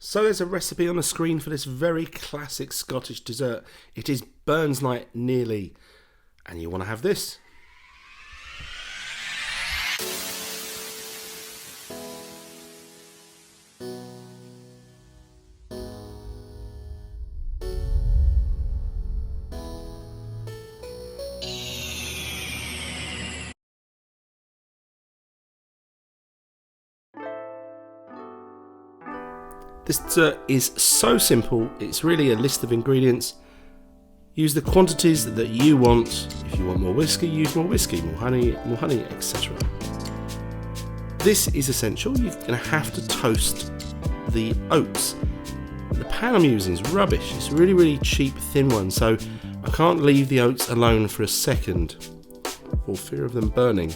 So there's a recipe on the screen for this very classic Scottish dessert. It is Burns Night nearly, and you want to have this. This dessert is so simple, it's really a list of ingredients. Use the quantities that you want. If you want more whiskey, use more whiskey, more honey, etc. This is essential. You're going to have to toast the oats. The pan I'm using is rubbish. It's a really, really cheap, thin one, so I can't leave the oats alone for a second for fear of them burning.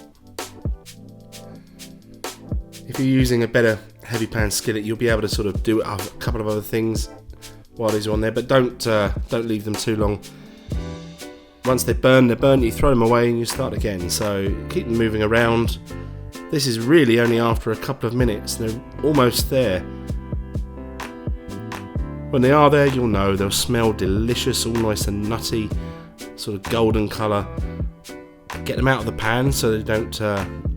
If you're using a better heavy pan skillet, you'll be able to sort of do a couple of other things while these are on there, but don't leave them too long. Once they're burnt, you throw them away and you start again. So keep them moving around. This is really only after a couple of minutes. They're almost there. When they are there, you'll know they'll smell delicious, all nice and nutty, sort of golden colour. Get them out of the pan so they don't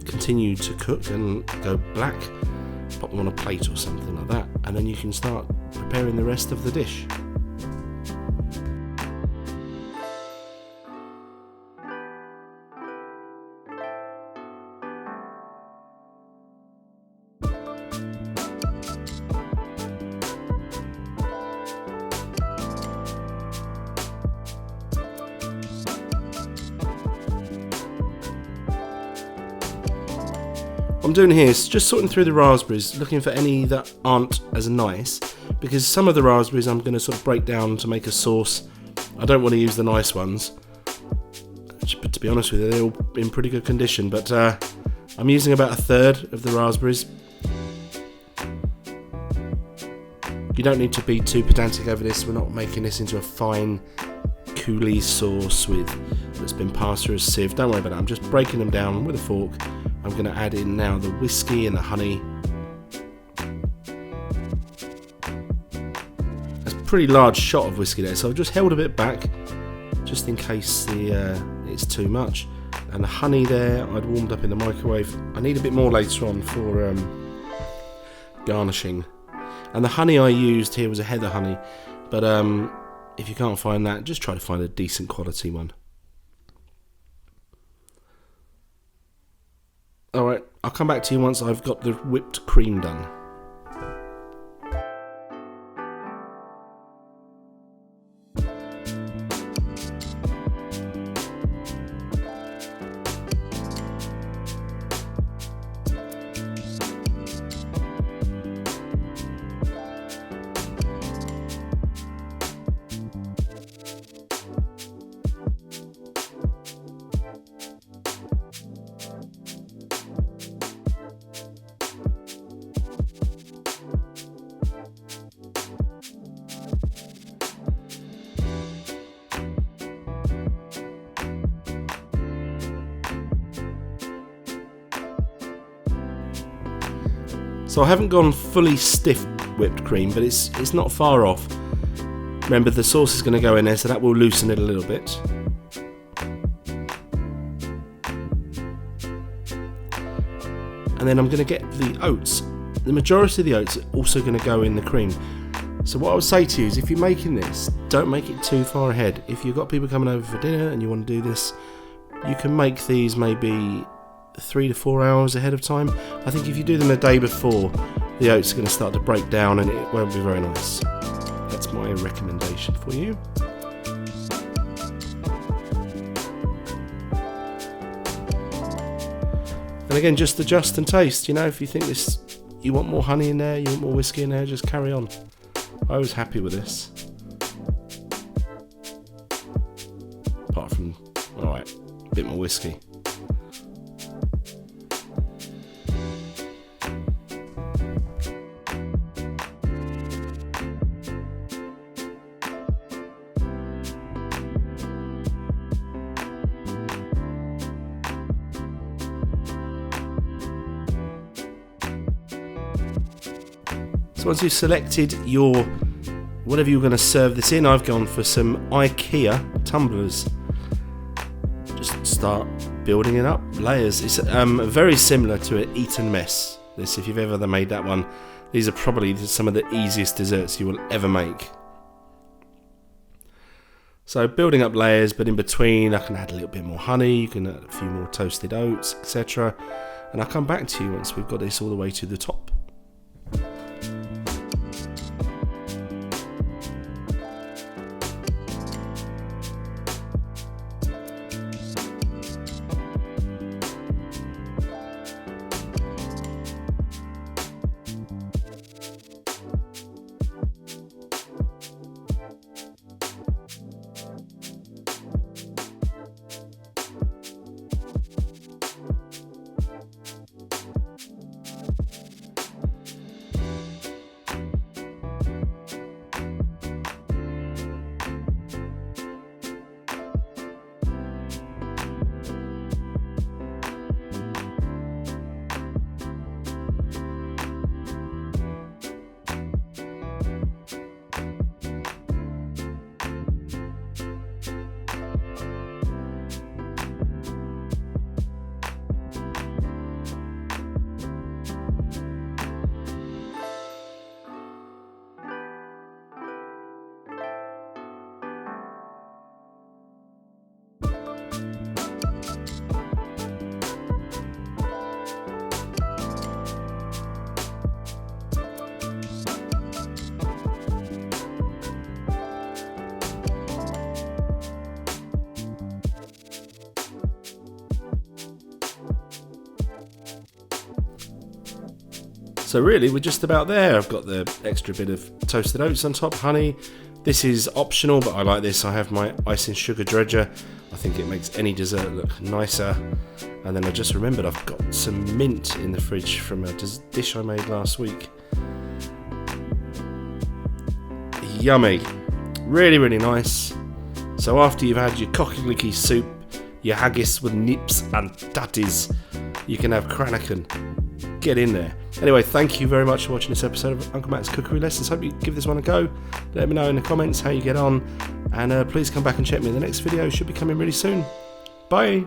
continue to cook and go black. Pop them on a plate or something like that, and then you can start preparing the rest of the dish. What I'm doing here is just sorting through the raspberries, looking for any that aren't as nice, because some of the raspberries I'm going to sort of break down to make a sauce. I don't want to use the nice ones, but to be honest with you, they're all in pretty good condition, but I'm using about a third of the raspberries. You don't need to be too pedantic over this. We're not making this into a fine coulis sauce that's been passed through a sieve. Don't worry about that. I'm just breaking them down with a fork. I'm going to add in now the whiskey and the honey. That's a pretty large shot of whiskey there, so I've just held a bit back just in case it's too much. And the honey there I'd warmed up in the microwave. I need a bit more later on for garnishing. And the honey I used here was a heather honey, but if you can't find that, just try to find a decent quality one. Alright, I'll come back to you once I've got the whipped cream done. So I haven't gone fully stiff whipped cream, but it's not far off. Remember, the sauce is going to go in there, so that will loosen it a little bit. And then I'm going to get the oats. The majority of the oats are also going to go in the cream. So what I would say to you is, if you're making this, don't make it too far ahead. If you've got people coming over for dinner and you want to do this, you can make these maybe 3 to 4 hours ahead of time. I think if you do them a day before, the oats are going to start to break down and it won't be very nice. That's my recommendation for you. And again, just adjust and taste. You know, if you think you want more honey in there, you want more whiskey in there, just carry on. I was happy with this. Apart from, alright, a bit more whiskey. So once you've selected your whatever you're going to serve this in, I've gone for some IKEA tumblers. Just start building it up, layers. It's very similar to an Eton mess. This, if you've ever made that one, these are probably some of the easiest desserts you will ever make. So building up layers, but in between I can add a little bit more honey, you can add a few more toasted oats, etc. And I'll come back to you once we've got this all the way to the top. So really, we're just about there. I've got the extra bit of toasted oats on top, honey. This is optional, but I like this. I have my icing sugar dredger. I think it makes any dessert look nicer. And then I just remembered I've got some mint in the fridge from a dish I made last week. Yummy. Really, really nice. So after you've had your cocky soup, your haggis with nips and tatties, you can have Cranachan. Get in there. Anyway, thank you very much for watching this episode of Uncle Matt's Cookery Lessons. Hope you give this one a go. Let me know in the comments how you get on. And please come back and check me. The next video should be coming really soon. Bye.